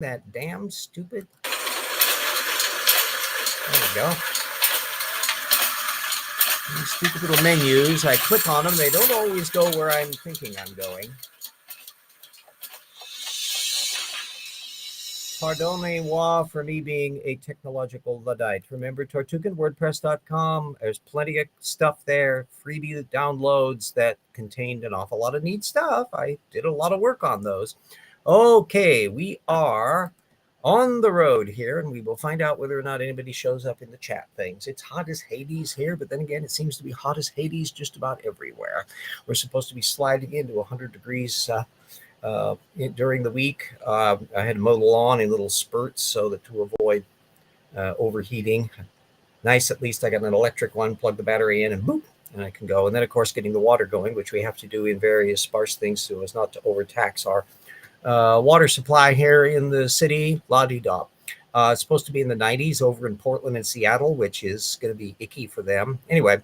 That damn stupid. There we go. These stupid little menus, I click on them. They don't always go where I'm thinking I'm going. Pardonnez-moi for me being a technological Luddite. Remember, tortuganwordpress.com. There's plenty of stuff there, freebie downloads that contained an awful lot of neat stuff. I did a lot of work on those. Okay, we are on the road here, and we will find out whether or not anybody shows up in the chat things. It's hot as Hades here, but then again, it seems to be hot as Hades just about everywhere. We're supposed to be sliding into 100 degrees during the week. I had to mow the lawn in little spurts so that to avoid overheating. Nice, at least I got an electric one, plug the battery in and boop, and I can go. And then, of course, getting the water going, which we have to do in various sparse things so as not to overtax our water supply here in the city. La-di-da. It's supposed to be in the 90s over in Portland and Seattle, which is going to be icky for them. Anyway,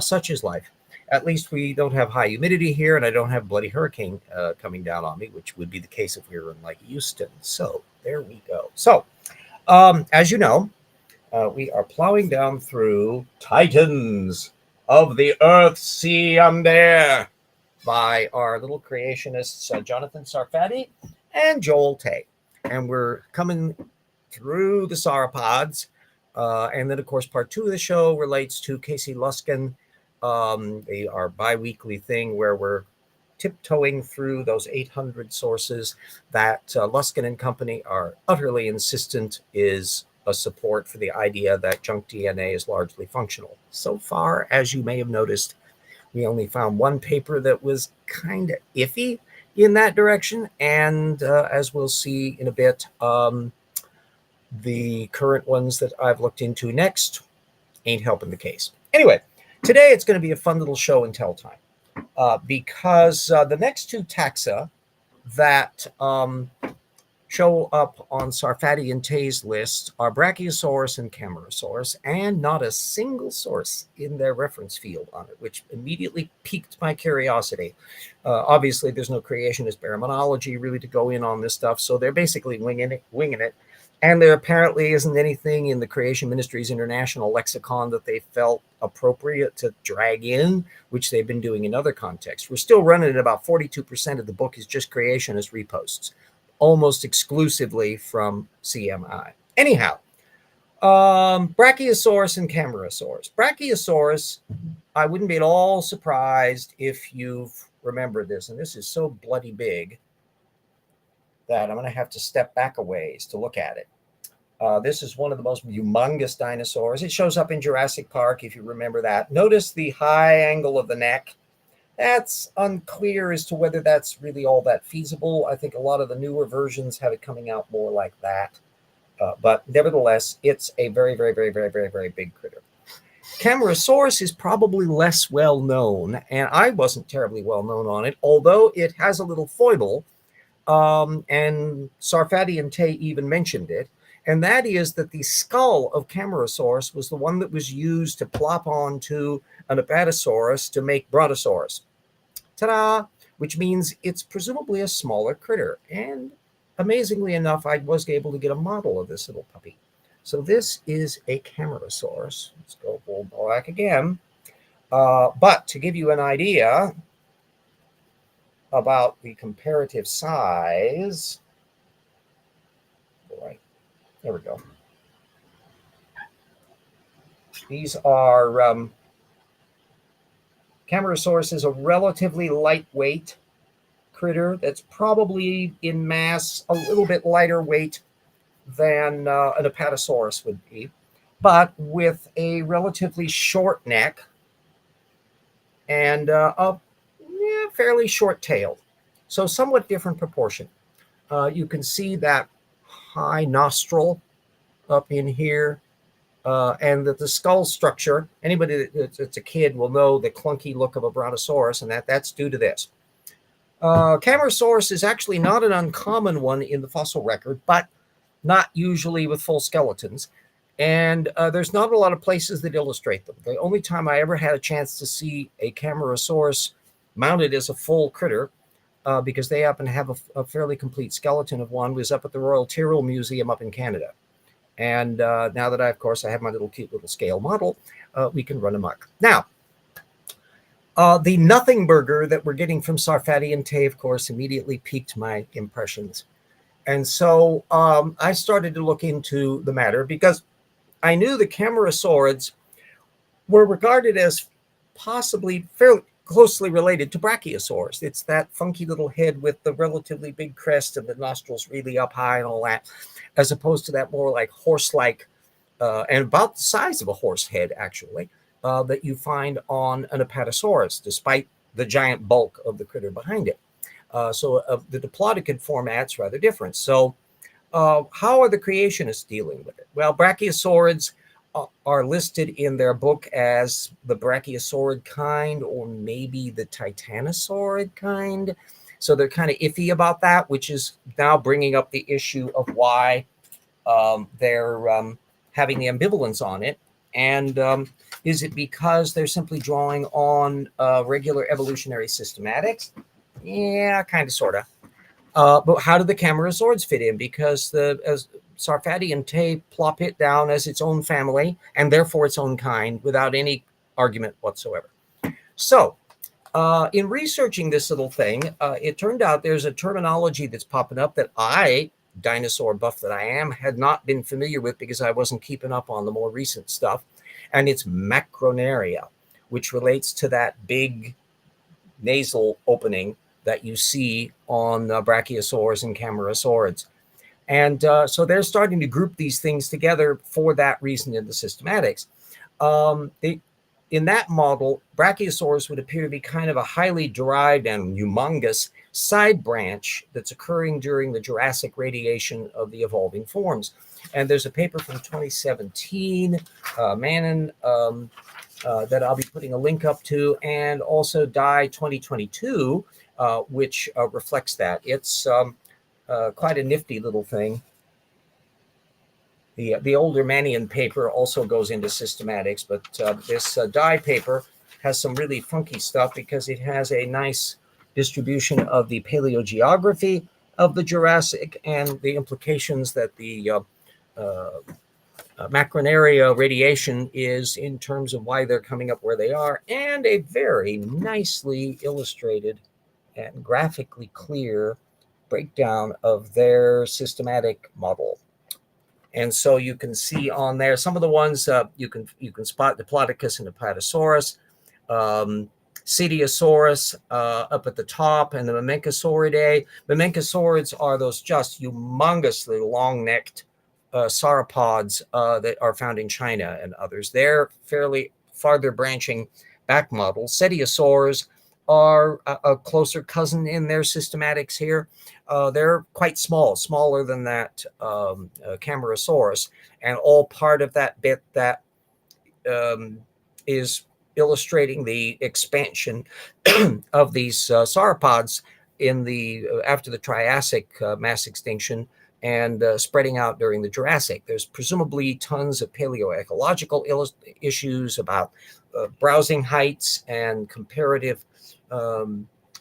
such is life. At least we don't have high humidity here, and I don't have a bloody hurricane coming down on me, which would be the case if we were in like Houston. So there we go. So as you know, we are plowing down through Titans of the Earth, Sea, and Air by our little creationists, Jonathan Sarfati and Joel Tay. And we're coming through the sauropods. And then, of course, part 2 of the show relates to Casey Luskin, our bi-weekly thing where we're tiptoeing through those 800 sources that Luskin and company are utterly insistent is a support for the idea that junk DNA is largely functional. So far, as you may have noticed, we only found one paper that was kind of iffy in that direction. And as we'll see in a bit, the current ones that I've looked into next ain't helping the case. Anyway, today it's going to be a fun little show and tell time because the next 2 taxa that show up on Sarfati and Tay's list are Brachiosaurus and Camarasaurus, and not a single source in their reference field on it, which immediately piqued my curiosity. Obviously, there's no creationist baraminology really to go in on this stuff, so they're basically winging it. And there apparently isn't anything in the Creation Ministries International lexicon that they felt appropriate to drag in, which they've been doing in other contexts. We're still running at about 42% of the book is just creationist reposts, almost exclusively from CMI. Anyhow, Brachiosaurus and Camarasaurus. Brachiosaurus, I wouldn't be at all surprised if you've remembered this, and this is so bloody big that I'm going to have to step back a ways to look at it. This is one of the most humongous dinosaurs. It shows up in Jurassic Park, if you remember that. Notice the high angle of the neck. That's unclear as to whether that's really all that feasible. I think a lot of the newer versions have it coming out more like that. But nevertheless, it's a very, very, very, very, very, very big critter. Camarasaurus is probably less well known, and I wasn't terribly well known on it, although it has a little foible. And Sarfati and Tay even mentioned it, and that is that the skull of Camarasaurus was the one that was used to plop onto an Apatosaurus to make Brontosaurus. Ta-da! Which means it's presumably a smaller critter. And amazingly enough, I was able to get a model of this little puppy. So this is a Camarasaurus. Let's go back again. But to give you an idea about the comparative size, boy, there we go. These are Camarasaurus is a relatively lightweight critter that's probably in mass a little bit lighter weight than an Apatosaurus would be, but with a relatively short neck and a fairly short tail. So somewhat different proportion. You can see that high nostril up in here. And that the skull structure, anybody that's a kid will know the clunky look of a Brontosaurus, and that's due to this. Camarasaurus is actually not an uncommon one in the fossil record, but not usually with full skeletons. And there's not a lot of places that illustrate them. The only time I ever had a chance to see a Camarasaurus mounted as a full critter because they happen to have a fairly complete skeleton of one. It was up at the Royal Tyrrell Museum up in Canada. And now that of course, I have my cute little scale model, we can run amok. Now, the nothing burger that we're getting from Sarfati and Tay, of course, immediately piqued my impressions. And so I started to look into the matter because I knew the Camarasaurids were regarded as possibly fairly closely related to Brachiosaurus. It's that funky little head with the relatively big crest and the nostrils really up high and all that, as opposed to that more like horse-like and about the size of a horse head, actually, that you find on an Apatosaurus, despite the giant bulk of the critter behind it. So the diplodocid format's rather different. So how are the creationists dealing with it? Well, Brachiosaurids are listed in their book as the Brachiosaurid kind or maybe the Titanosaurid kind. So they're kind of iffy about that, which is now bringing up the issue of why they're having the ambivalence on it. And is it because they're simply drawing on regular evolutionary systematics? Yeah, kind of, sort of. But how do the Camarasaurids fit in? Because as Sarfati and Tay plop it down as its own family and therefore its own kind without any argument whatsoever. So in researching this little thing, it turned out there's a terminology that's popping up that I, dinosaur buff that I am, had not been familiar with because I wasn't keeping up on the more recent stuff. And it's Macronaria, which relates to that big nasal opening that you see on Brachiosaurus and Camarasaurids. And so they're starting to group these things together for that reason in the systematics. In that model, Brachiosaurus would appear to be kind of a highly derived and humongous side branch that's occurring during the Jurassic radiation of the evolving forms. And there's a paper from 2017, Manon, that I'll be putting a link up to, and also Dye 2022, which reflects that. It's quite a nifty little thing. The older Mannion paper also goes into systematics, but this Dye paper has some really funky stuff because it has a nice distribution of the paleogeography of the Jurassic and the implications that the Macronaria radiation is in terms of why they're coming up where they are, and a very nicely illustrated and graphically clear breakdown of their systematic model. And so you can see on there some of the ones you can spot: Diplodocus and Apatosaurus, Cetiosaurus up at the top, and the Mamenchosauridae. Mamenchosaurids are those just humongously long-necked sauropods that are found in China and others. They're fairly farther branching back models. Cetiosaurs are a closer cousin in their systematics here. They're quite small, smaller than that Camarasaurus, and all part of that bit that is illustrating the expansion of these sauropods in the after the Triassic mass extinction and spreading out during the Jurassic. There's presumably tons of paleoecological issues about browsing heights and comparative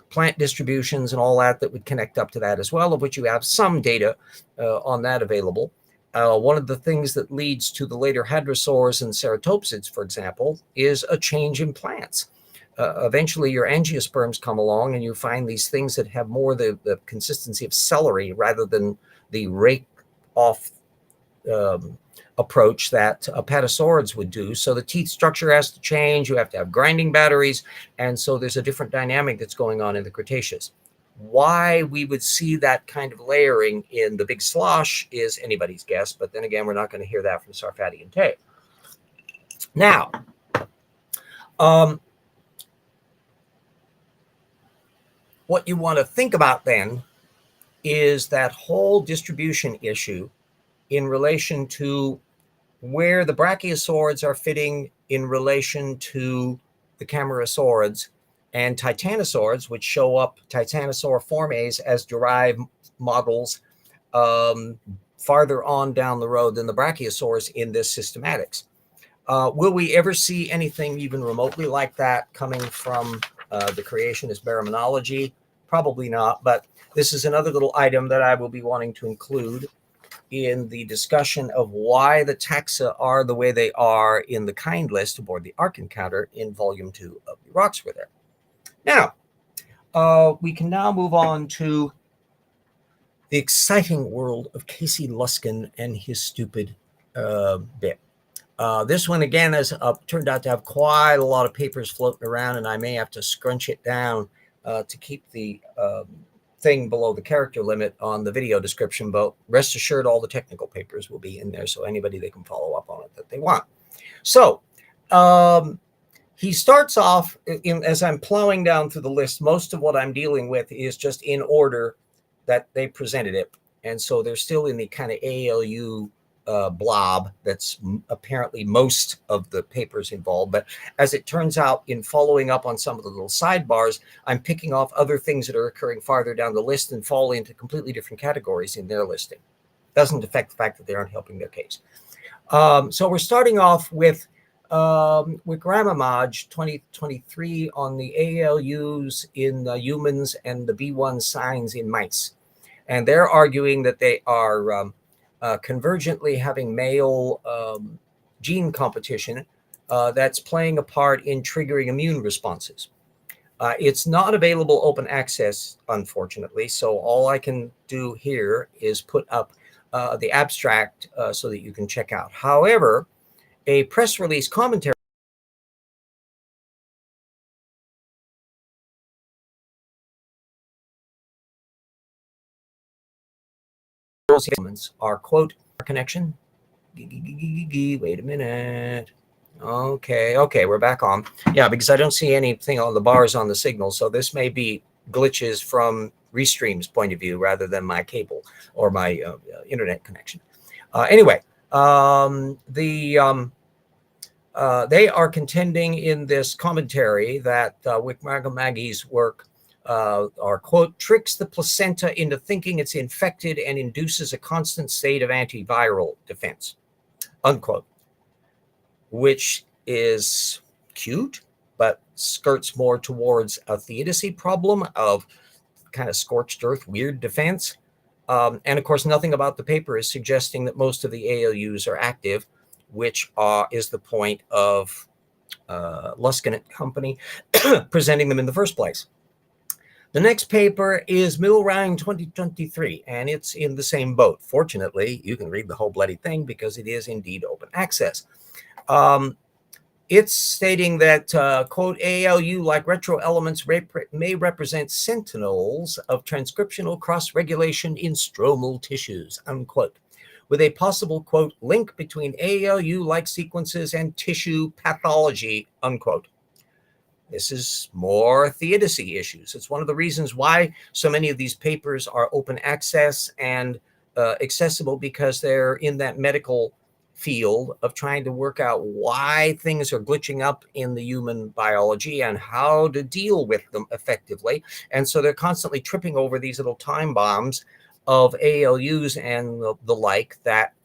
plant distributions and all that would connect up to that as well, of which you have some data on that available. One of the things that leads to the later hadrosaurs and ceratopsids, for example, is a change in plants. Eventually, your angiosperms come along and you find these things that have more the consistency of celery rather than the rake-off approach that Apatosaurids would do. So the teeth structure has to change. You have to have grinding batteries. And so there's a different dynamic that's going on in the Cretaceous. Why we would see that kind of layering in the big slosh is anybody's guess. But then again, we're not going to hear that from Sarfati and Tay. Now, what you want to think about then is that whole distribution issue in relation to where the Brachiosaurids are fitting in relation to the Camarasaurids and Titanosaurids, which show up Titanosauriformes as derived models farther on down the road than the Brachiosaurs in this systematics. Will we ever see anything even remotely like that coming from the creationist baraminology? Probably not, but this is another little item that I will be wanting to include in the discussion of why the taxa are the way they are in the kind list aboard the Ark Encounter in Volume 2 of the Rocks Were There. Now, we can now move on to the exciting world of Casey Luskin and his stupid bit. This one, again, has turned out to have quite a lot of papers floating around, and I may have to scrunch it down to keep the thing below the character limit on the video description, but rest assured all the technical papers will be in there, so anybody they can follow up on it that they want. So he starts off, as I'm plowing down through the list, most of what I'm dealing with is just in order that they presented it, and so they're still in the kind of ALU blob that's apparently most of the papers involved. But as it turns out, in following up on some of the little sidebars, I'm picking off other things that are occurring farther down the list and fall into completely different categories in their listing. Doesn't affect the fact that they aren't helping their case. So we're starting off with Gramamaj 2023 on the ALUs in humans and the B1 signs in mice. And they're arguing that they are convergently having male gene competition that's playing a part in triggering immune responses. It's not available open access, unfortunately, so all I can do here is put up the abstract so that you can check out. However, a press release commentary are, quote, connection. Wait a minute. Okay, we're back on. Yeah, because I don't see anything on the bars on the signal, so this may be glitches from Restream's point of view rather than my cable or my internet connection. Anyway, they are contending in this commentary that Wickramagi's work are, quote, tricks the placenta into thinking it's infected and induces a constant state of antiviral defense, unquote, which is cute, but skirts more towards a theodicy problem of kind of scorched earth, weird defense. And of course, nothing about the paper is suggesting that most of the ALUs are active, which is the point of Luskin and company presenting them in the first place. The next paper is Middle Round 2023, and it's in the same boat. Fortunately, you can read the whole bloody thing because it is indeed open access. It's stating that, quote, ALU, like retro elements, may represent sentinels of transcriptional cross-regulation in stromal tissues, unquote, with a possible, quote, link between ALU-like sequences and tissue pathology, unquote. This is more theodicy issues. It's one of the reasons why so many of these papers are open access and accessible, because they're in that medical field of trying to work out why things are glitching up in the human biology and how to deal with them effectively. And so they're constantly tripping over these little time bombs of ALUs and the like that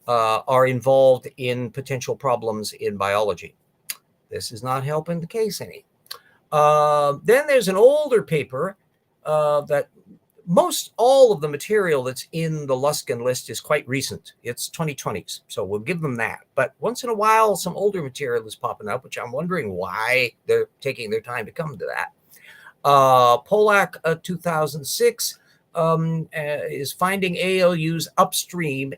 are involved in potential problems in biology. This is not helping the case any. Then there's an older paper that most all of the material that's in the Luskin list is quite recent. It's 2020s, so we'll give them that. But once in a while, some older material is popping up, which I'm wondering why they're taking their time to come to that. Polak 2006 is finding ALUs upstream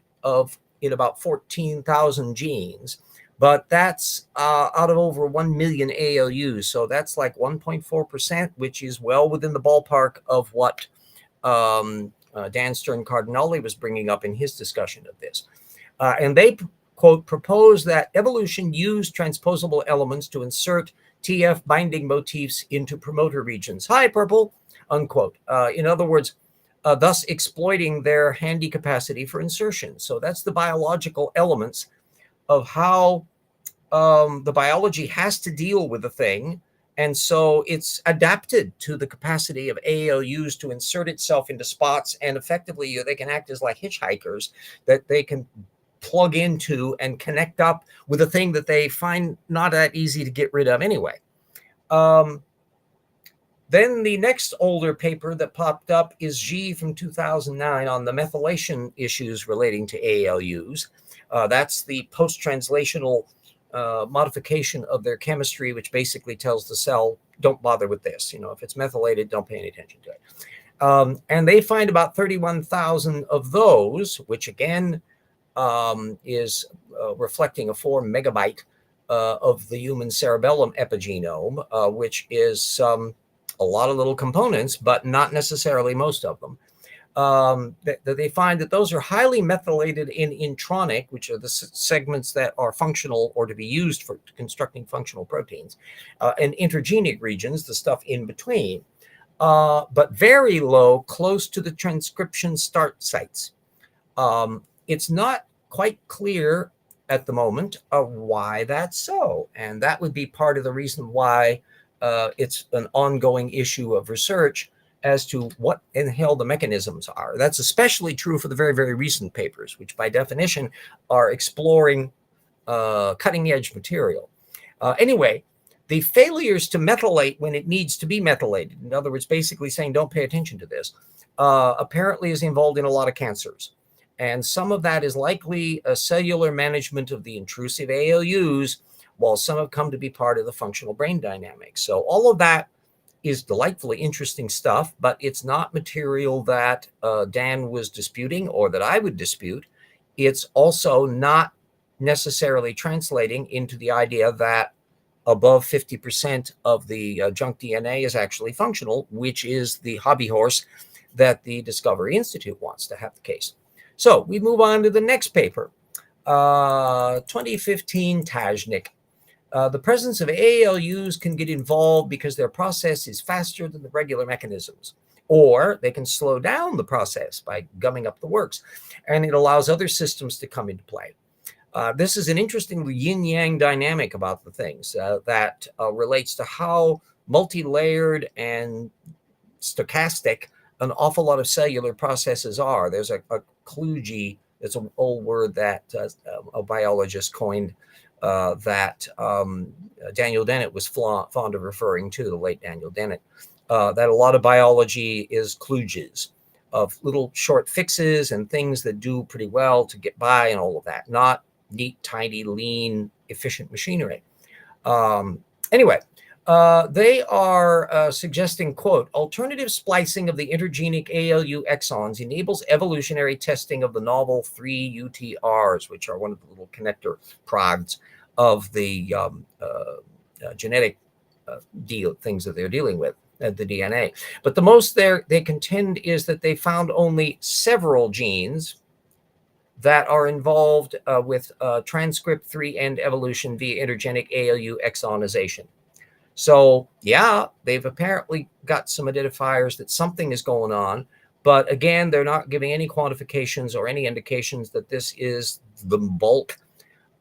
in about 14,000 genes. But that's out of over 1 million ALUs. So that's like 1.4%, which is well within the ballpark of what Dan Stern-Cardinale was bringing up in his discussion of this. And they, quote, propose that evolution used transposable elements to insert TF binding motifs into promoter regions. Hi, Purple, unquote. In other words, thus exploiting their handy capacity for insertion. So that's the biological elements of how the biology has to deal with the thing. And so it's adapted to the capacity of ALUs to insert itself into spots, and effectively they can act as like hitchhikers that they can plug into and connect up with a thing that they find not that easy to get rid of anyway. Then the next older paper that popped up is G from 2009 on the methylation issues relating to ALUs. That's the post-translational modification of their chemistry, which basically tells the cell, don't bother with this. If it's methylated, don't pay any attention to it. And they find about 31,000 of those, which again is reflecting a 4 megabyte of the human cerebellum epigenome, which is a lot of little components, but not necessarily most of them. They find that those are highly methylated in intronic, which are the segments that are functional or to be used for constructing functional proteins, and intergenic regions, the stuff in between, but very low, close to the transcription start sites. It's not quite clear at the moment why that's so, and that would be part of the reason why it's an ongoing issue of research as to what in the hell the mechanisms are. That's especially true for the very, very recent papers, which by definition are exploring cutting edge material. Anyway, the failures to methylate when it needs to be methylated, in other words, basically saying don't pay attention to this, apparently is involved in a lot of cancers. And some of that is likely a cellular management of the intrusive ALUs, while some have come to be part of the functional brain dynamics. So all of that is delightfully interesting stuff, but it's not material that Dan was disputing or that I would dispute. It's also not necessarily translating into the idea that above 50% of the junk DNA is actually functional, which is the hobby horse that the Discovery Institute wants to have the case. So we move on to the next paper, 2015 Tajnik. The presence of ALUs can get involved because their process is faster than the regular mechanisms, or they can slow down the process by gumming up the works, and it allows other systems to come into play. This is an interesting yin-yang dynamic about the things that relates to how multi-layered and stochastic an awful lot of cellular processes are. There's a kludgy, it's an old word that a biologist coined that Daniel Dennett was fond of referring to, the late Daniel Dennett, that a lot of biology is kludges of little short fixes and things that do pretty well to get by and all of that, not neat, tidy, lean, efficient machinery. Anyway, they are suggesting, quote, alternative splicing of the intergenic ALU exons enables evolutionary testing of the novel 3 UTRs, which are one of the little connector prods of the genetic things that they're dealing with, the DNA. But the most they contend is that they found only several genes that are involved with transcript 3-end evolution via intergenic ALU exonization. So, yeah, they've apparently got some identifiers that something is going on. But again, they're not giving any quantifications or any indications that this is the bulk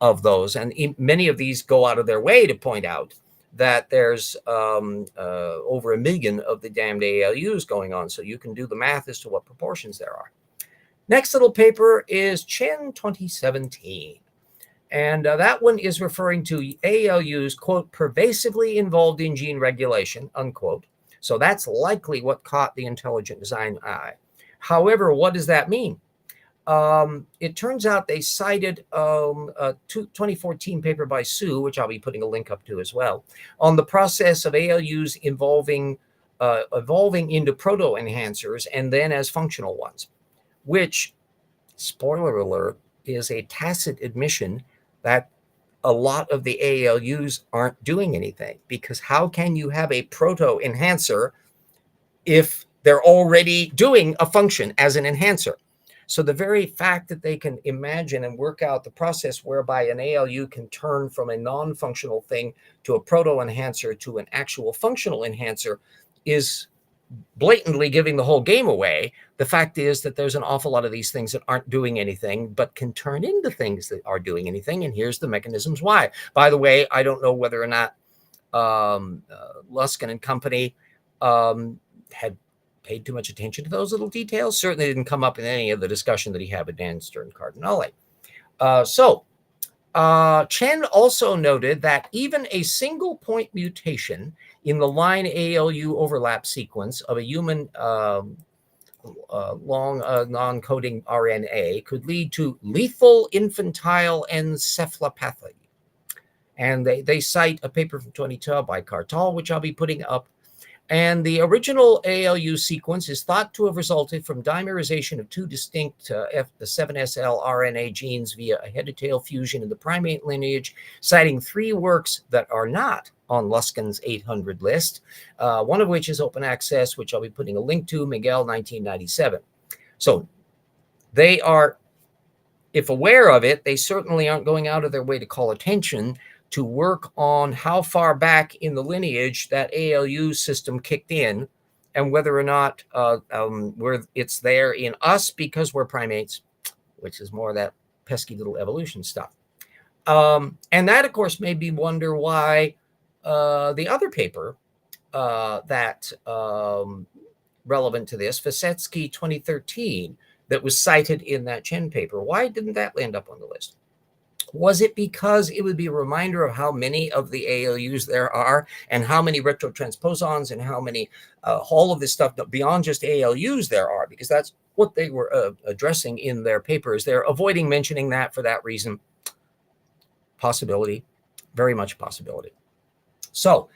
of those. And many of these go out of their way to point out that there's over 1 million of the damned ALUs going on. So you can do the math as to what proportions there are. Next little paper is Chen 2017. And that one is referring to ALUs, quote, pervasively involved in gene regulation, unquote. So that's likely what caught the intelligent design eye. However, what does that mean? It turns out they cited a 2014 paper by Su, which I'll be putting a link up to as well, on the process of ALUs evolving into proto-enhancers and then as functional ones, which, spoiler alert, is a tacit admission that a lot of the ALUs aren't doing anything, because how can you have a proto-enhancer if they're already doing a function as an enhancer? So the very fact that they can imagine and work out the process whereby an ALU can turn from a non-functional thing to a proto-enhancer to an actual functional enhancer is blatantly giving the whole game away. The fact is that there's an awful lot of these things that aren't doing anything, but can turn into things that are doing anything. And here's the mechanisms why. By the way, I don't know whether or not Luskin and company had paid too much attention to those little details. Certainly didn't come up in any of the discussion that he had with Dan Stern-Cardinale. Chen also noted that even a single point mutation in the line ALU overlap sequence of a human long non-coding RNA could lead to lethal infantile encephalopathy. And they cite a paper from 2012 by Cartal, which I'll be putting up. And the original ALU sequence is thought to have resulted from dimerization of two distinct F7SL RNA genes via a head-to-tail fusion in the primate lineage, citing 3 works that are not on Luskin's 800 list, one of which is open access, which I'll be putting a link to, Miguel, 1997. So they are, if aware of it, they certainly aren't going out of their way to call attention to work on how far back in the lineage that ALU system kicked in, and whether or not it's there in us because we're primates, which is more of that pesky little evolution stuff. And that, of course, made me wonder why the other paper that relevant to this, Fasetsky 2013, that was cited in that Chen paper, why didn't that land up on the list? Was it because it would be a reminder of how many of the ALUs there are and how many retrotransposons and how many, all of this stuff beyond just ALUs there are? Because that's what they were addressing in their papers. They're avoiding mentioning that for that reason. Possibility, very much possibility. So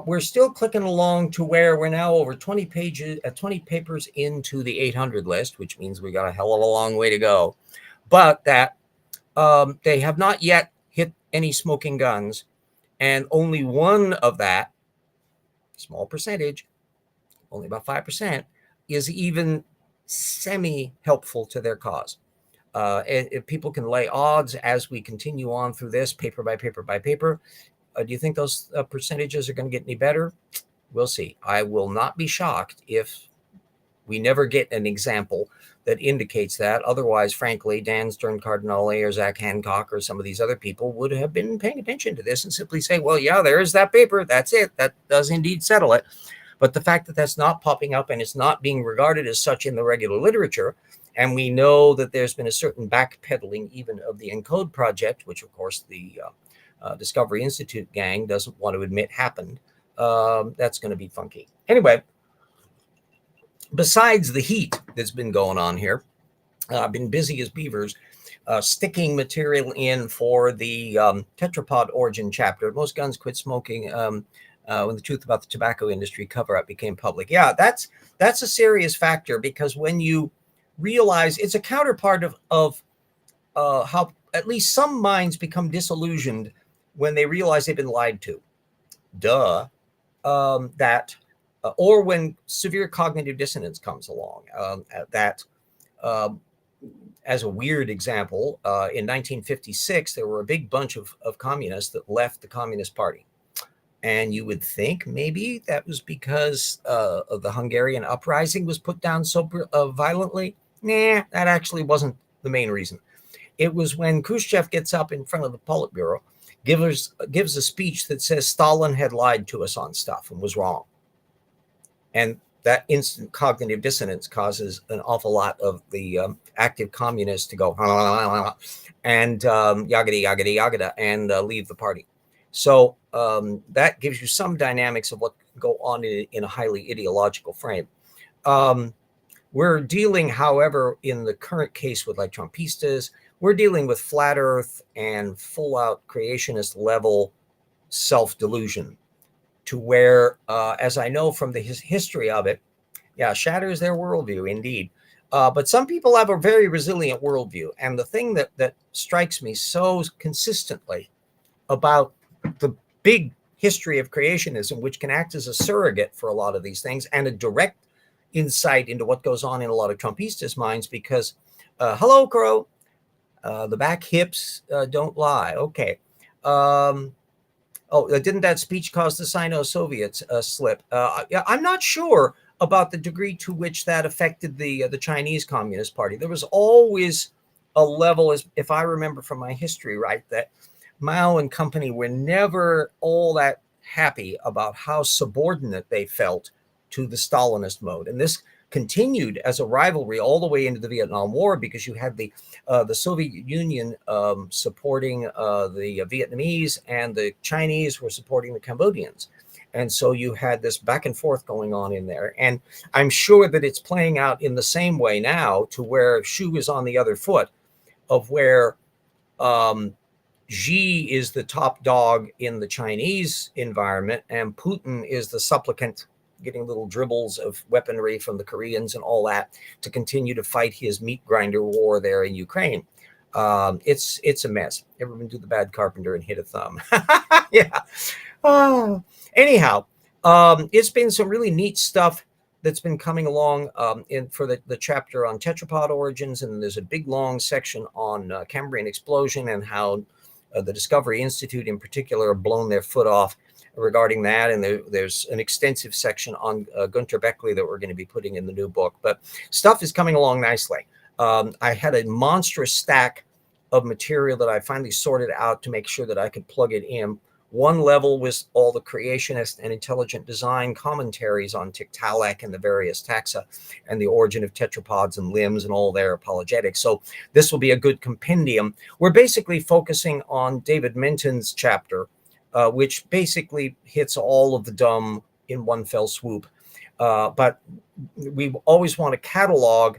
we're still clicking along to where we're now over 20 papers into the 800 list, which means we got a hell of a long way to go. But that they have not yet hit any smoking guns, and only one of that, small percentage, only about 5%, is even semi-helpful to their cause. If people can lay odds as we continue on through this paper by paper by paper, do you think those percentages are going to get any better? We'll see. I will not be shocked if we never get an example that indicates that. Otherwise, frankly, Dan Stern-Cardinale or Zach Hancock or some of these other people would have been paying attention to this and simply say, well, yeah, there's that paper. That's it. That does indeed settle it. But the fact that that's not popping up and it's not being regarded as such in the regular literature, and we know that there's been a certain backpedaling even of the ENCODE project, which, of course, the Discovery Institute gang doesn't want to admit happened, that's going to be funky. Anyway, besides the heat that's been going on here, I've been busy as beavers sticking material in for the tetrapod origin chapter. Most guns quit smoking when the truth about the tobacco industry cover-up became public. Yeah, that's a serious factor, because when you realize it's a counterpart of how at least some minds become disillusioned when they realize they've been lied to. Or when severe cognitive dissonance comes along. As a weird example, in 1956, there were a big bunch of communists that left the Communist Party. And you would think maybe that was because of the Hungarian uprising was put down so violently. Nah, that actually wasn't the main reason. It was when Khrushchev gets up in front of the Politburo, gives a speech that says Stalin had lied to us on stuff and was wrong. And that instant cognitive dissonance causes an awful lot of the active communists to go and yagada, yagada, yagada, and leave the party. So that gives you some dynamics of what can go on in a highly ideological frame. We're dealing, however, in the current case with like Trumpistas, we're dealing with flat earth and full out creationist level self-delusion, to where, as I know from the history of it, yeah, shatters their worldview indeed. But some people have a very resilient worldview. And the thing that strikes me so consistently about the big history of creationism, which can act as a surrogate for a lot of these things and a direct insight into what goes on in a lot of Trumpistas' minds, because, hello, Crow, the back hips don't lie. Okay. Didn't that speech cause the Sino-Soviets slip? Yeah, I'm not sure about the degree to which that affected the Chinese Communist Party. There was always a level, as if I remember from my history right, that Mao and company were never all that happy about how subordinate they felt to the Stalinist mode. And this continued as a rivalry all the way into the Vietnam War, because you had the Soviet Union supporting the Vietnamese, and the Chinese were supporting the Cambodians. And so you had this back and forth going on in there. And I'm sure that it's playing out in the same way now, to where shoe is on the other foot, of where Xi is the top dog in the Chinese environment, and Putin is the supplicant, getting little dribbles of weaponry from the Koreans and all that to continue to fight his meat grinder war there in Ukraine. It's a mess. Everyone do the bad carpenter and hit a thumb. Yeah. Anyhow, it's been some really neat stuff that's been coming along for the chapter on tetrapod origins, and there's a big long section on Cambrian explosion and how the Discovery Institute in particular have blown their foot off regarding that. And there's an extensive section on Gunter Beckley that we're going to be putting in the new book. But stuff is coming along nicely. I had a monstrous stack of material that I finally sorted out to make sure that I could plug it in. One level was all the creationist and intelligent design commentaries on Tiktaalik and the various taxa and the origin of tetrapods and limbs and all their apologetics. So this will be a good compendium. We're basically focusing on David Minton's chapter, which basically hits all of the dumb in one fell swoop. But we always want to catalog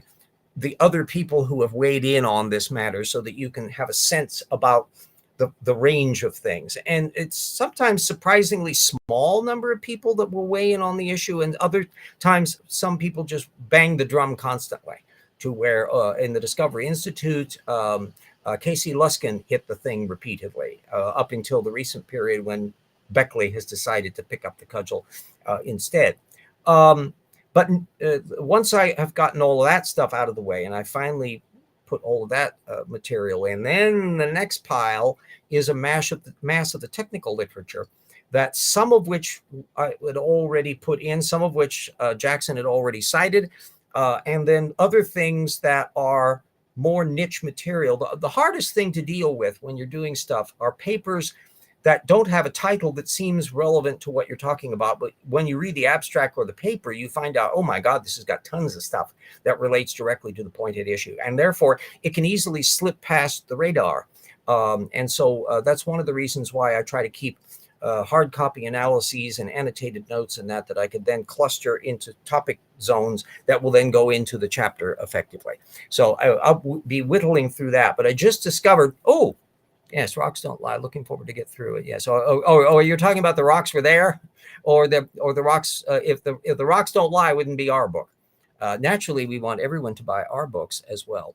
the other people who have weighed in on this matter so that you can have a sense about the range of things. And it's sometimes surprisingly small number of people that will weigh in on the issue, and other times some people just bang the drum constantly, to where in the Discovery Institute, Casey Luskin hit the thing repeatedly up until the recent period when Beckley has decided to pick up the cudgel instead. But once I have gotten all of that stuff out of the way, and I finally put all of that material in, then the next pile is a mass of the technical literature, that some of which I had already put in, some of which Jackson had already cited, and then other things that are more niche material. The hardest thing to deal with when you're doing stuff are papers that don't have a title that seems relevant to what you're talking about. But when you read the abstract or the paper, you find out, oh my God, this has got tons of stuff that relates directly to the point at issue. And therefore, it can easily slip past the radar. And so that's one of the reasons why I try to keep hard copy analyses and annotated notes and that I could then cluster into topic zones that will then go into the chapter effectively. So I'll be whittling through that. But I just discovered, oh, yes, rocks don't lie. Looking forward to get through it. Yes. Oh, you're talking about the rocks were there, or the rocks. If the rocks don't lie, wouldn't be our book. Naturally, we want everyone to buy our books as well.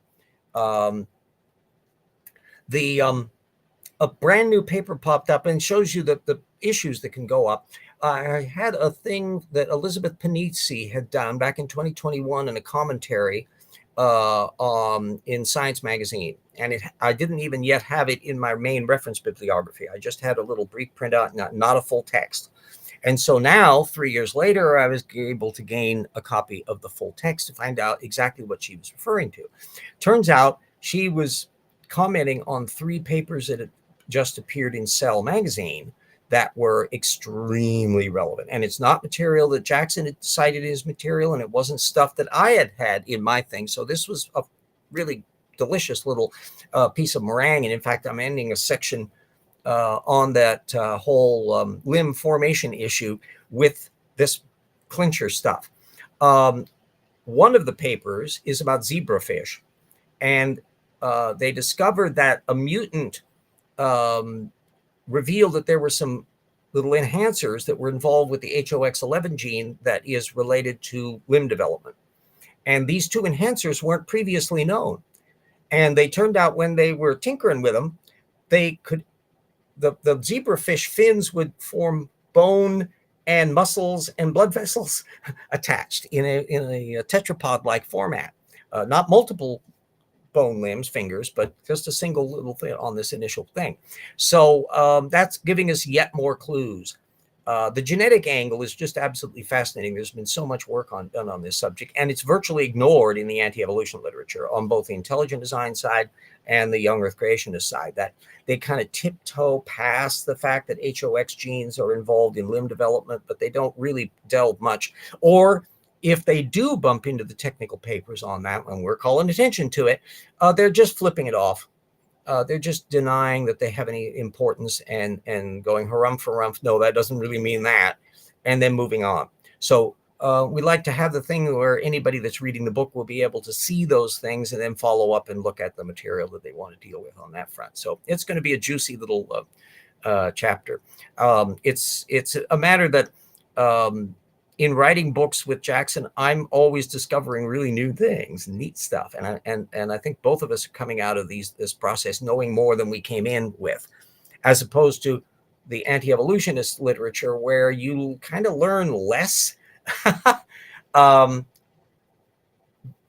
A brand new paper popped up and shows you the issues that can go up. I had a thing that Elizabeth Panizzi had done back in 2021 in a commentary in Science Magazine. And I didn't even yet have it in my main reference bibliography. I just had a little brief printout, not a full text. And so now, 3 years later, I was able to gain a copy of the full text to find out exactly what she was referring to. Turns out she was commenting on 3 papers that had just appeared in Cell magazine that were extremely relevant. And it's not material that Jackson had cited as material, and it wasn't stuff that I had in my thing. So this was a really delicious little piece of meringue. And in fact, I'm ending a section on that whole limb formation issue with this clincher stuff. One of the papers is about zebrafish, and they discovered that a mutant revealed that there were some little enhancers that were involved with the HOX11 gene that is related to limb development. And these 2 enhancers weren't previously known. And they turned out when they were tinkering with them, they could, the zebrafish fins would form bone and muscles and blood vessels attached in a tetrapod-like format, not multiple bone limbs, fingers, but just a single little thing on this initial thing. So that's giving us yet more clues. The genetic angle is just absolutely fascinating. There's been so much work done on this subject, and it's virtually ignored in the anti-evolution literature on both the intelligent design side and the young earth creationist side, that they kind of tiptoe past the fact that HOX genes are involved in limb development, but they don't really delve much. Or if they do bump into the technical papers on that, and we're calling attention to it, they're just flipping it off. They're just denying that they have any importance and going harumph harumph. No, that doesn't really mean that. and then moving on. So we like to have the thing where anybody that's reading the book will be able to see those things and then follow up and look at the material that they want to deal with on that front. So it's going to be a juicy little chapter. It's a matter that in writing books with Jackson, I'm always discovering really new things, neat stuff, and I think both of us are coming out of this process knowing more than we came in with, as opposed to the anti-evolutionist literature where you kind of learn less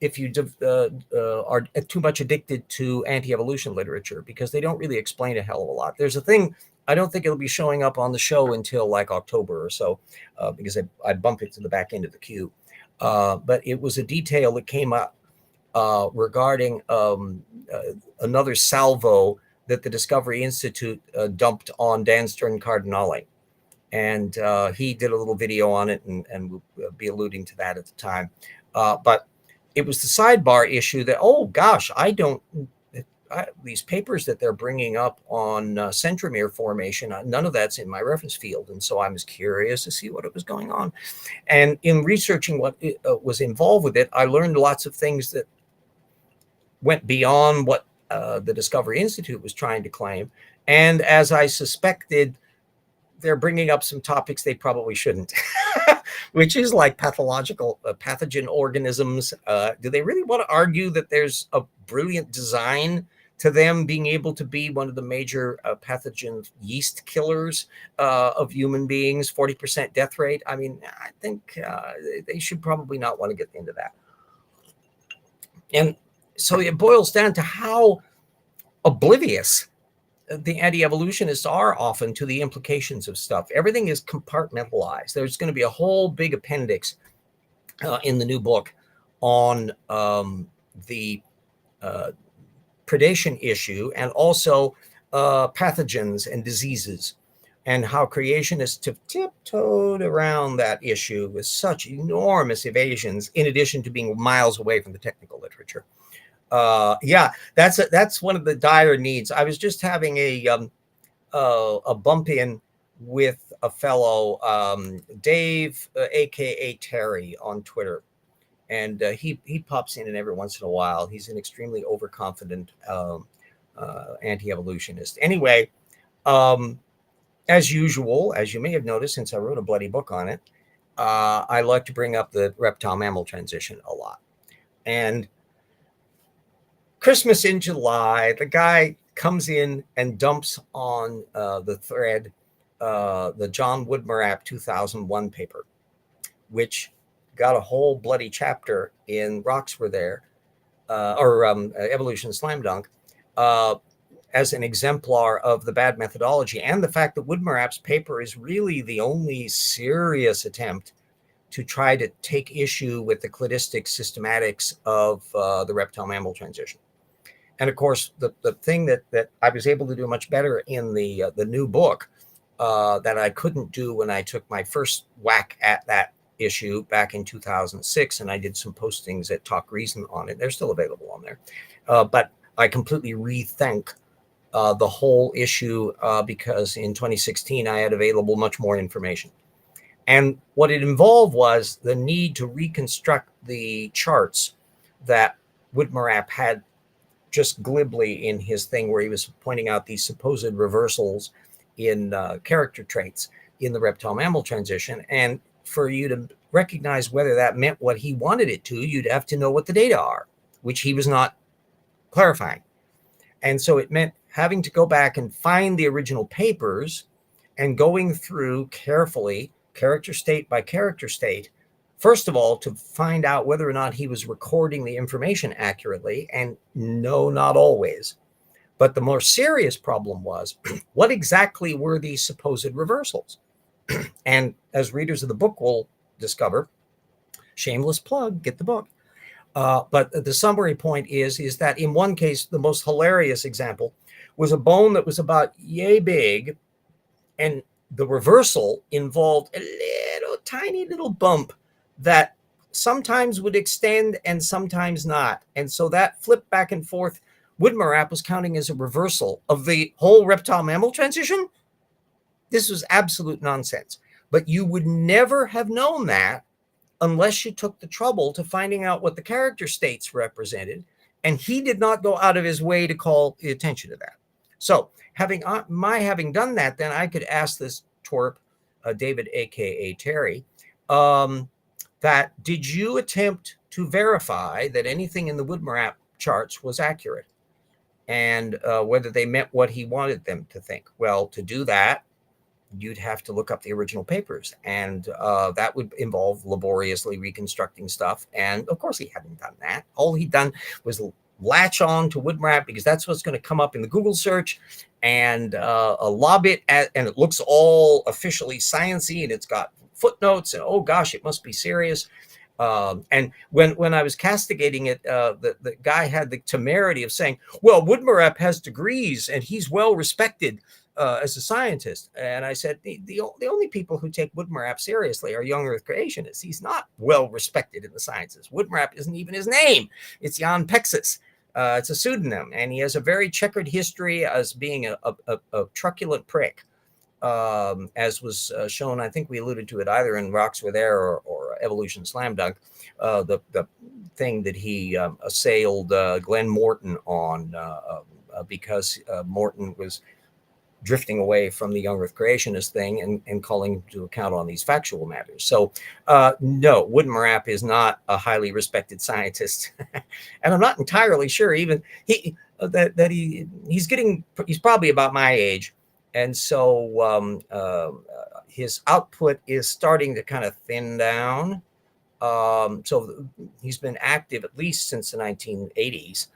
if you are too much addicted to anti-evolution literature, because they don't really explain a hell of a lot. There's a thing, I don't think it'll be showing up on the show until like October or so, because I bump it to the back end of the queue. But it was a detail that came up regarding another salvo that the Discovery Institute dumped on Dan Stern-Cardinale. And he did a little video on it, and we'll be alluding to that at the time. But it was the sidebar issue that, oh gosh, these papers that they're bringing up on centromere formation, none of that's in my reference field. And so I was curious to see what was going on. And in researching what was involved with it, I learned lots of things that went beyond what the Discovery Institute was trying to claim. And as I suspected, they're bringing up some topics they probably shouldn't, which is like pathological pathogen organisms. Do they really want to argue that there's a brilliant design to them being able to be one of the major pathogen yeast killers of human beings, 40% death rate? I mean, I think they should probably not want to get into that. And so it boils down to how oblivious the anti-evolutionists are often to the implications of stuff. Everything is compartmentalized. There's going to be a whole big appendix in the new book on the predation issue, and also pathogens and diseases, and how creationists have tiptoed around that issue with such enormous evasions, in addition to being miles away from the technical literature. Yeah, that's one of the dire needs. I was just having a bump in with a fellow, Dave, aka Terry, on Twitter, and he pops in every once in a while. He's an extremely overconfident anti-evolutionist. Anyway, as usual, as you may have noticed, since I wrote a bloody book on it, I like to bring up the reptile-mammal transition a lot. And Christmas in July, the guy comes in and dumps on the thread the John Woodmarapp 2001 paper, which got a whole bloody chapter in Rocks Were There, or Evolution Slam Dunk, as an exemplar of the bad methodology, and the fact that Woodmarapp's paper is really the only serious attempt to try to take issue with the cladistic systematics of the reptile-mammal transition. And of course, the thing that I was able to do much better in the new book that I couldn't do when I took my first whack at that issue back in 2006, and I did some postings at Talk Reason on it. They're still available on there. But I completely rethink the whole issue because in 2016, I had available much more information. And what it involved was the need to reconstruct the charts that Woodmarapp had just glibly in his thing, where he was pointing out these supposed reversals in character traits in the reptile-mammal transition. And for you to recognize whether that meant what he wanted it to, you'd have to know what the data are, which he was not clarifying. And so it meant having to go back and find the original papers and going through carefully, character state by character state, first of all, to find out whether or not he was recording the information accurately. And no, not always. But the more serious problem was, what exactly were these supposed reversals? And as readers of the book will discover, shameless plug, get the book. But the summary point is that in one case, the most hilarious example was a bone that was about yay big, and the reversal involved a little tiny little bump that sometimes would extend and sometimes not. And so that flipped back and forth. Woodmarapp was counting as a reversal of the whole reptile-mammal transition. This was absolute nonsense. But you would never have known that unless you took the trouble to finding out what the character states represented. And he did not go out of his way to call the attention to that. So having done that, then I could ask this twerp, David, aka Terry, that did you attempt to verify that anything in the Woodmap charts was accurate, and whether they meant what he wanted them to think? Well, to do that, you'd have to look up the original papers, and that would involve laboriously reconstructing stuff. And of course, he hadn't done that. All he'd done was latch on to Woodmap because that's what's going to come up in the Google search, and lob it at, and it looks all officially sciencey, and it's got footnotes, and oh gosh, it must be serious. And when I was castigating it, the guy had the temerity of saying, well, Woodmap has degrees and he's well respected as a scientist. And I said, the only people who take Woodmap seriously are young Earth creationists. He's not well respected in the sciences. Woodmap isn't even his name. It's Jan Pexis. It's a pseudonym, and he has a very checkered history as being a truculent prick, as was shown. I think we alluded to it either in Rocks Were There or Evolution Slam Dunk, the thing that he assailed Glenn Morton on because Morton was drifting away from the young Earth creationist thing and calling to account on these factual matters. So no, Woodmap is not a highly respected scientist. And I'm not entirely sure even he's probably about my age. And so his output is starting to kind of thin down. So he's been active at least since the 1980s.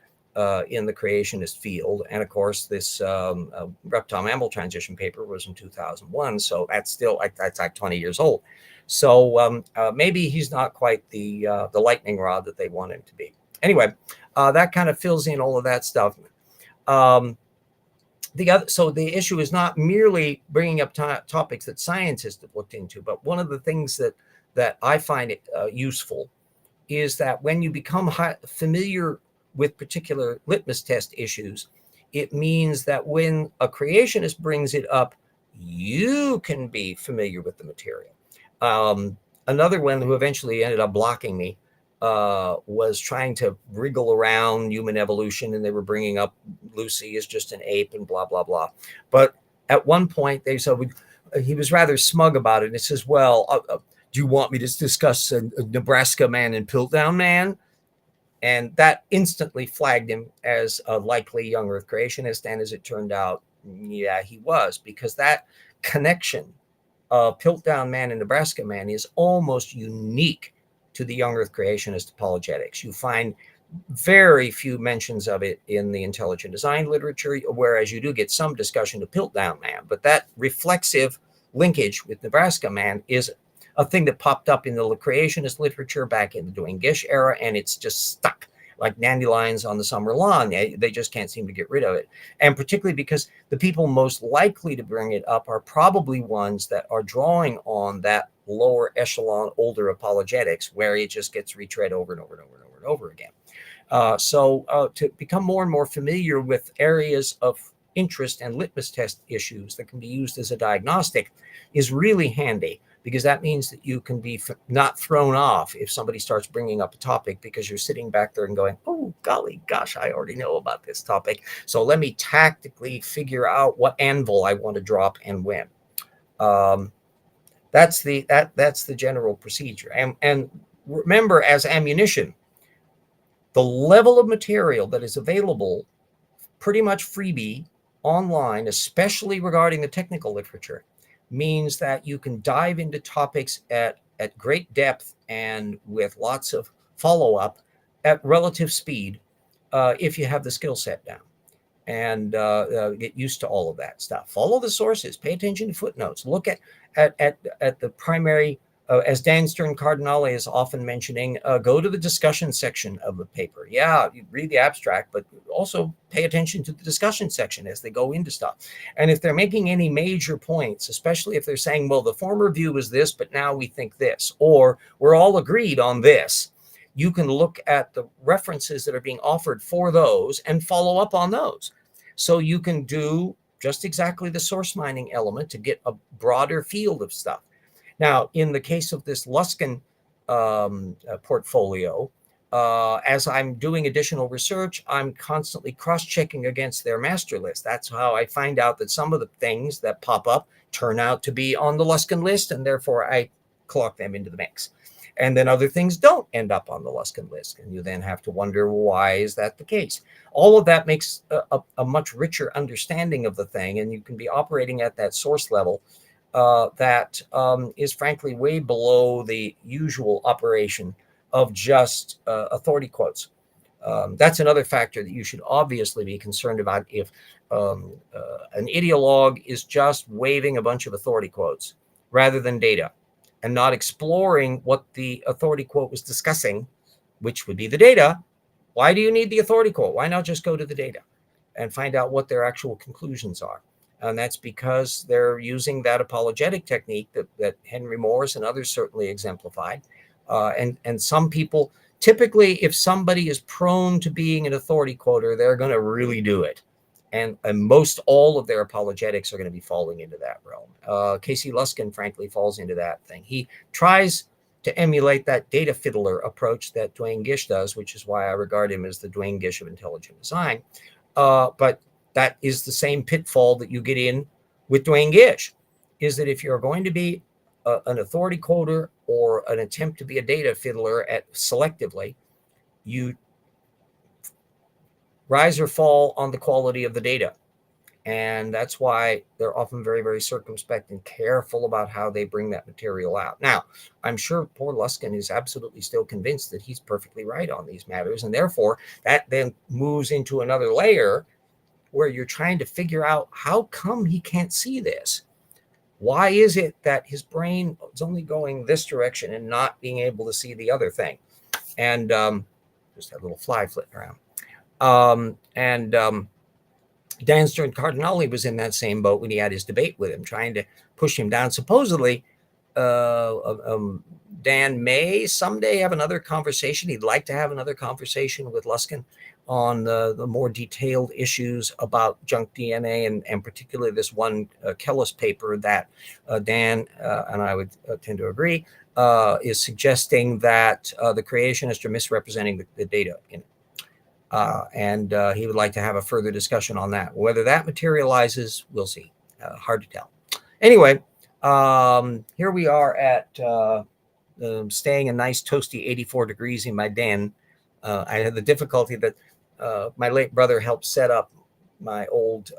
In the creationist field. And of course, this reptile mammal transition paper was in 2001. So that's like 20 years old. So maybe he's not quite the lightning rod that they want him to be. Anyway, that kind of fills in all of that stuff. So the issue is not merely bringing up topics that scientists have looked into, but one of the things that I find useful is that when you become familiar with particular litmus test issues, it means that when a creationist brings it up, you can be familiar with the material. Another one who eventually ended up blocking me was trying to wriggle around human evolution, and they were bringing up Lucy is just an ape and blah, blah, blah. But at one point, they said, he was rather smug about it. And he says, well, do you want me to discuss a Nebraska man and Piltdown man? And that instantly flagged him as a likely young Earth creationist. And as it turned out, yeah, he was, because that connection of Piltdown man and Nebraska man is almost unique to the young Earth creationist apologetics. You find very few mentions of it in the intelligent design literature, whereas you do get some discussion of Piltdown man. But that reflexive linkage with Nebraska man is a thing that popped up in the creationist literature back in the Dwayne Gish era, and it's just stuck like dandelions on the summer lawn. They just can't seem to get rid of it. And particularly because the people most likely to bring it up are probably ones that are drawing on that lower echelon, older apologetics, where it just gets retread over and over and over and over and over again. So to become more and more familiar with areas of interest and litmus test issues that can be used as a diagnostic is really handy, because that means that you can be not thrown off if somebody starts bringing up a topic, because you're sitting back there and going, oh, golly, gosh, I already know about this topic. So let me tactically figure out what anvil I want to drop and when. That's the general procedure. And remember, as ammunition, the level of material that is available, pretty much freebie online, especially regarding the technical literature, means that you can dive into topics at great depth and with lots of follow-up at relative speed if you have the skill set down, and get used to all of that stuff. Follow the sources, pay attention to footnotes, look at the primary, as Dan Stern Cardinale is often mentioning, go to the discussion section of the paper. Yeah, you read the abstract, but also pay attention to the discussion section as they go into stuff. And if they're making any major points, especially if they're saying, well, the former view was this, but now we think this, or we're all agreed on this, you can look at the references that are being offered for those and follow up on those. So you can do just exactly the source mining element to get a broader field of stuff. Now, in the case of this Luskin portfolio, as I'm doing additional research, I'm constantly cross-checking against their master list. That's how I find out that some of the things that pop up turn out to be on the Luskin list, and therefore I clock them into the mix. And then other things don't end up on the Luskin list, and you then have to wonder, why is that the case? All of that makes a much richer understanding of the thing, and you can be operating at that source level that is frankly way below the usual operation of just authority quotes. That's another factor that you should obviously be concerned about if an ideologue is just waving a bunch of authority quotes rather than data and not exploring what the authority quote was discussing, which would be the data. Why do you need the authority quote? Why not just go to the data and find out what their actual conclusions are? And that's because they're using that apologetic technique that Henry Morris and others certainly exemplified. And some people, typically, if somebody is prone to being an authority quoter, they're going to really do it. And most all of their apologetics are going to be falling into that realm. Casey Luskin, frankly, falls into that thing. He tries to emulate that data fiddler approach that Duane Gish does, which is why I regard him as the Duane Gish of intelligent design. But that is the same pitfall that you get in with Duane Gish, is that if you're going to be an authority quoter or an attempt to be a data fiddler selectively, you rise or fall on the quality of the data. And that's why they're often very, very circumspect and careful about how they bring that material out. Now, I'm sure poor Luskin is absolutely still convinced that he's perfectly right on these matters. And therefore, that then moves into another layer where you're trying to figure out, how come he can't see this? Why is it that his brain is only going this direction and not being able to see the other thing? And just that little fly flitting around. Dan Stern Cardinale was in that same boat when he had his debate with him, trying to push him down. Supposedly, Dan may someday have another conversation. He'd like to have another conversation with Luskin on the more detailed issues about junk DNA, and particularly this one Kellis paper that Dan and I would tend to agree is suggesting that the creationists are misrepresenting the data in it. And he would like to have a further discussion on that. Whether that materializes, we'll see. Hard to tell. Anyway, here we are at staying a nice toasty 84 degrees in my den. I had the difficulty that my late brother helped set up my old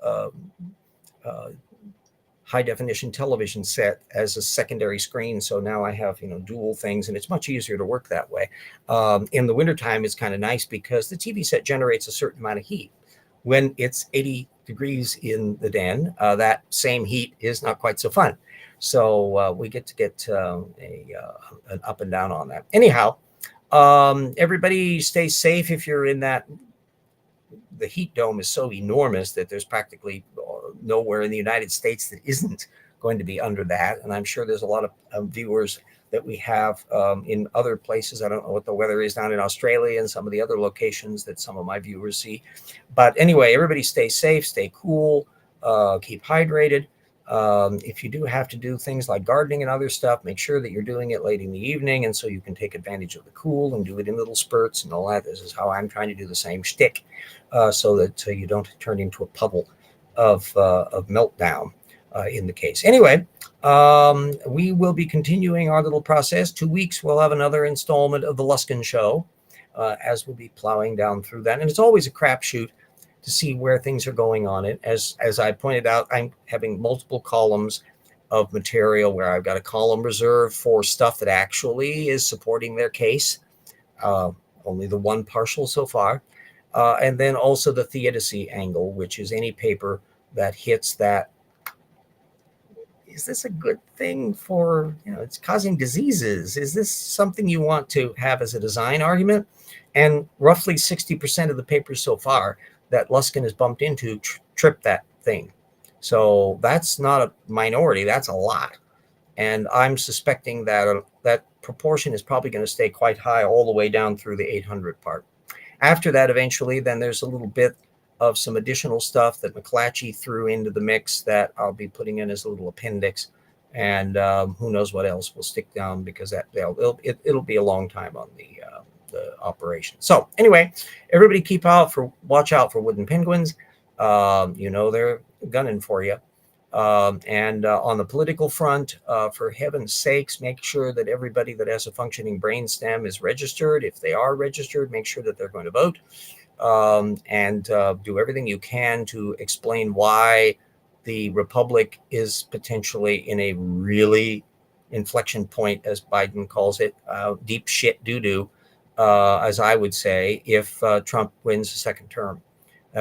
high definition television set as a secondary screen. So now I have, dual things, and it's much easier to work that way. In the wintertime, it's kind of nice because the TV set generates a certain amount of heat. When it's 80 degrees in the den, that same heat is not quite so fun. So we get an up and down on that. Anyhow, everybody stay safe. If you're in that, the heat dome is so enormous that there's practically nowhere in the United States that isn't going to be under that. And I'm sure there's a lot of viewers that we have in other places. I don't know what the weather is down in Australia and some of the other locations that some of my viewers see. But anyway, everybody stay safe, stay cool, keep hydrated. If you do have to do things like gardening and other stuff, make sure that you're doing it late in the evening, and so you can take advantage of the cool and do it in little spurts and all that. This is how I'm trying to do the same shtick, so that you don't turn into a puddle of meltdown in the case. Anyway, we will be continuing our little process. 2 weeks, we'll have another installment of the Luskin Show, as we'll be plowing down through that. And it's always a crapshoot to see where things are going on it. As I pointed out, I'm having multiple columns of material where I've got a column reserved for stuff that actually is supporting their case. Only the one partial so far. And then also the theodicy angle, which is any paper that hits that. Is this a good thing for, it's causing diseases? Is this something you want to have as a design argument? And roughly 60% of the papers so far that Luskin has bumped into trip that thing. So that's not a minority, that's a lot. And I'm suspecting that that proportion is probably going to stay quite high all the way down through the 800 part. After that, eventually, then there's a little bit of some additional stuff that McClatchy threw into the mix that I'll be putting in as a little appendix And who knows what else will stick down, because it'll be a long time on the operation. So anyway, everybody watch out for wooden penguins. They're gunning for you. And on the political front, for heaven's sakes, make sure that everybody that has a functioning brainstem is registered. If they are registered, make sure that they're going to vote, and do everything you can to explain why the Republic is potentially in a really inflection point, as Biden calls it, deep shit doo-doo, as I would say, if Trump wins a second term.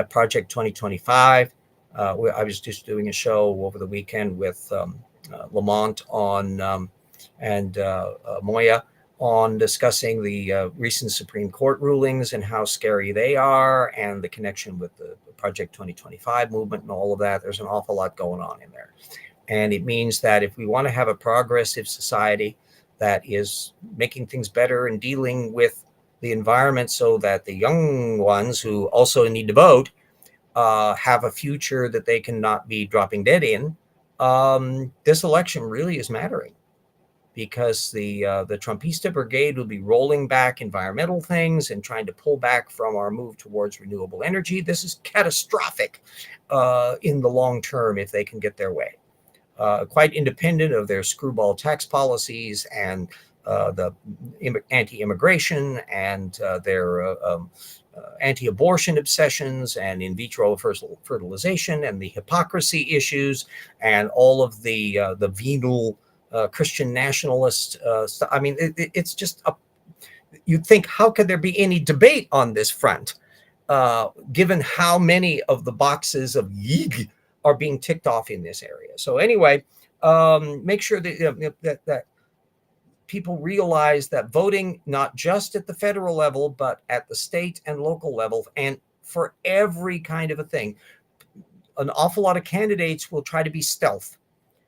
Project 2025, I was just doing a show over the weekend with Lamont and Moya on discussing the recent Supreme Court rulings and how scary they are, and the connection with the Project 2025 movement and all of that. There's an awful lot going on in there. And it means that if we want to have a progressive society that is making things better and dealing with the environment, so that the young ones who also need to vote have a future that they cannot be dropping dead in, this election really is mattering, because the Trumpista brigade will be rolling back environmental things and trying to pull back from our move towards renewable energy. This is catastrophic in the long term if they can get their way. Quite independent of their screwball tax policies and the anti-immigration and their anti-abortion obsessions and in vitro fertilization and the hypocrisy issues and all of the venal Christian nationalist stuff. I mean, it's just you'd think, how could there be any debate on this front, given how many of the boxes of yig are being ticked off in this area? So anyway, make sure that people realize that voting, not just at the federal level, but at the state and local level, and for every kind of a thing, an awful lot of candidates will try to be stealth.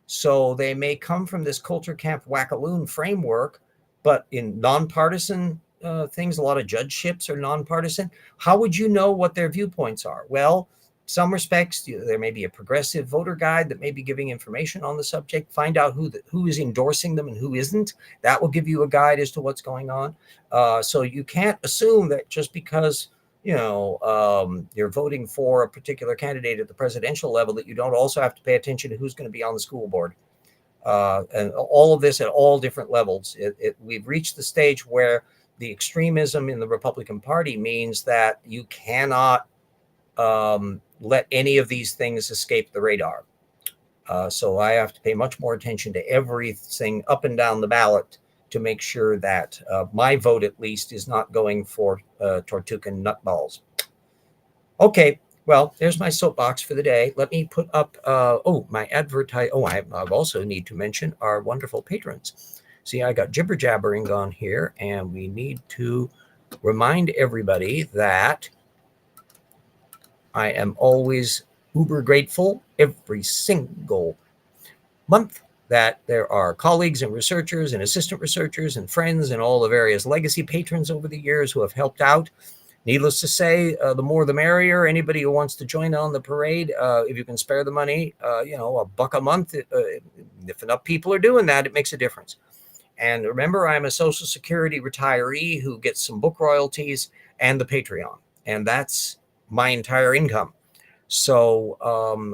So they may come from this culture camp wackaloon framework, but in nonpartisan things, a lot of judgeships are nonpartisan. How would you know what their viewpoints are? Well, some respects, there may be a progressive voter guide that may be giving information on the subject. Find out who is endorsing them and who isn't. That will give you a guide as to what's going on. So you can't assume that just because you're voting for a particular candidate at the presidential level, that you don't also have to pay attention to who's going to be on the school board. And all of this at all different levels. We've reached the stage where the extremism in the Republican Party means that you cannot let any of these things escape the radar. So I have to pay much more attention to everything up and down the ballot to make sure that my vote, at least, is not going for Tortugan nutballs. Okay, well, there's my soapbox for the day. Let me put up, my advertise. I also need to mention our wonderful patrons. See, I got jibber jabbering on here, and we need to remind everybody that I am always uber grateful every single month that there are colleagues and researchers and assistant researchers and friends and all the various legacy patrons over the years who have helped out. Needless to say, the more the merrier. Anybody who wants to join on the parade, if you can spare the money, $1 a month, if enough people are doing that, it makes a difference. And remember, I'm a Social Security retiree who gets some book royalties and the Patreon, and that's my entire income. So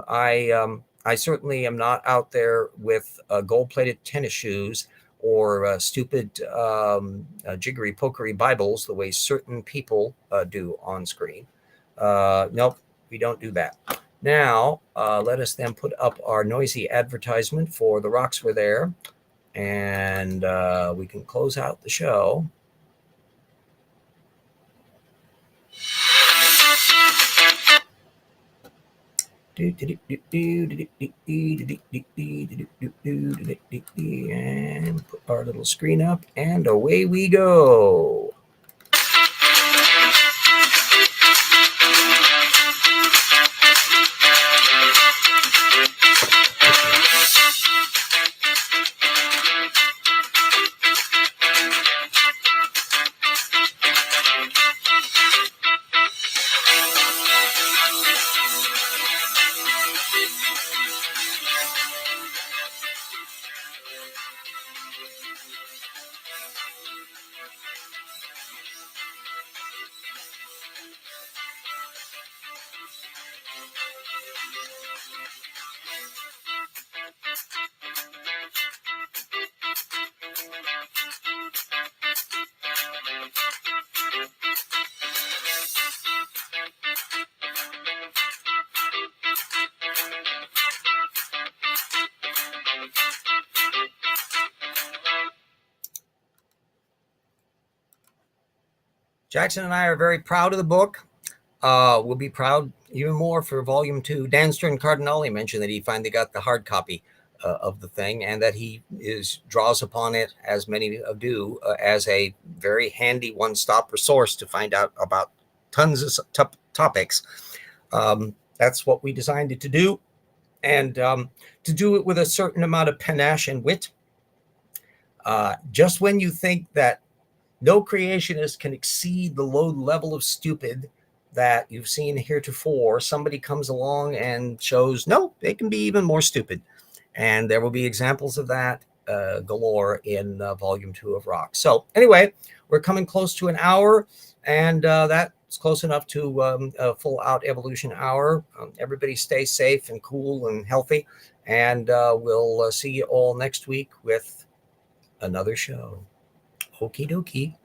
I certainly am not out there with gold-plated tennis shoes or stupid jiggery pokery Bibles the way certain people do on screen. Nope, we don't do that. Now, let us then put up our noisy advertisement for The Rocks Were There, and we can close out the show. And put our little screen up, and away we go. Jackson and I are very proud of the book. We'll be proud even more for volume 2. Dan Stern Cardinale mentioned that he finally got the hard copy of the thing, and that he draws upon it, as many do, as a very handy one-stop resource to find out about tons of topics. That's what we designed it to do, and to do it with a certain amount of panache and wit. Just when you think that no creationist can exceed the low level of stupid that you've seen heretofore, somebody comes along and shows, no, they can be even more stupid. And there will be examples of that galore in volume 2 of Rock. So anyway, we're coming close to an hour, and that's close enough to a full out evolution hour. Everybody stay safe and cool and healthy, and we'll see you all next week with another show. Okie dokie.